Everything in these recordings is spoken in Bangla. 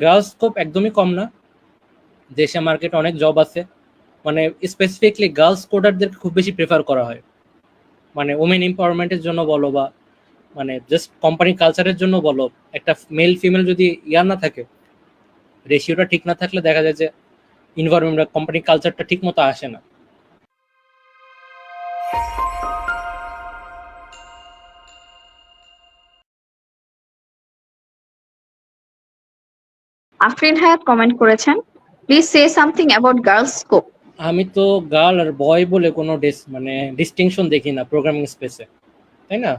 গার্লস স্কোপ একদমই কম না, দেশে মার্কেটে অনেক জব আছে, মানে স্পেসিফিকলি গার্লস কোডারদেরকে খুব বেশি প্রেফার করা হয়, মানে ওমেন এম্পাওয়ারমেন্টের জন্য বলো বা মানে জাস্ট কোম্পানি কালচারের জন্য বলো, একটা মেল ফিমেল যদি না থাকে, রেশিওটা ঠিক না থাকলে দেখা যায় যে ইনভায়রনমেন্ট কোম্পানি কালচারটা ঠিক মতো আসে না। আফরিন হায়াত কমেন্ট করেছেন, please say something about girls scope. আমি তো গার্ল আর বয় বলে কোনো ডিস্টিংশন দেখি না প্রোগ্রামিং স্পেসে, তাই না?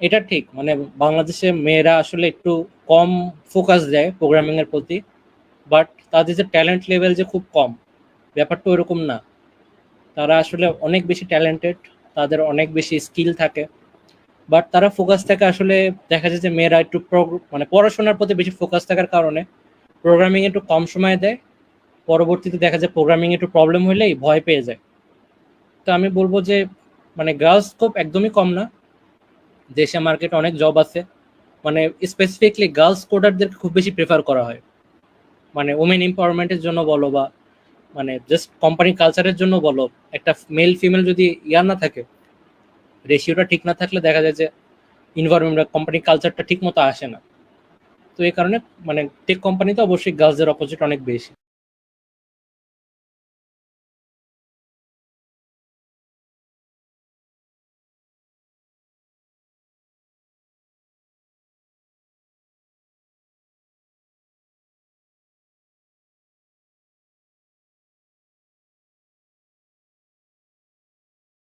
এটা ঠিক, মানে বাংলাদেশে মেয়েরা আসলে একটু কম ফোকাস দেয় প্রোগ্রামিং এর প্রতি, বাট তাদের যে ট্যালেন্ট লেভেল যে খুব কম, ব্যাপারটা ওইরকম না। তারা আসলে অনেক বেশি ট্যালেন্টেড, তাদের অনেক বেশি স্কিল থাকে, বাট তারা ফোকাস থাকে আসলে দেখা যায় যে মেয়েরা একটু মানে পড়াশোনার প্রতি বেশি ফোকাস থাকার কারণে প্রোগ্রামিং একটু কম সময় দেয়, পরবর্তীতে দেখা যায় প্রোগ্রামিং একটু প্রবলেম হলেই ভয় পেয়ে যায়। তো আমি বলবো যে মানে গার্লস স্কোপ একদমই কম না, দেশে মার্কেটে অনেক জব আছে, মানে স্পেসিফিকলি গার্লস কোডারদেরকে খুব বেশি প্রেফার করা হয়, মানে ওমেন এম্পাওয়ারমেন্টের জন্য বলো বা মানে জাস্ট কোম্পানি কালচারের জন্য বলো, একটা মেল ফিমেল যদি না থাকে, রেশিওটা ঠিক না থাকলে দেখা যায় যে ইনভায়রনমেন্ট কোম্পানি কালচারটা ঠিক মতো আসে না। তো এই কারণে মানে টেক কোম্পানিতে অবশ্যই গার্লসদের অপোজিট অনেক বেশি।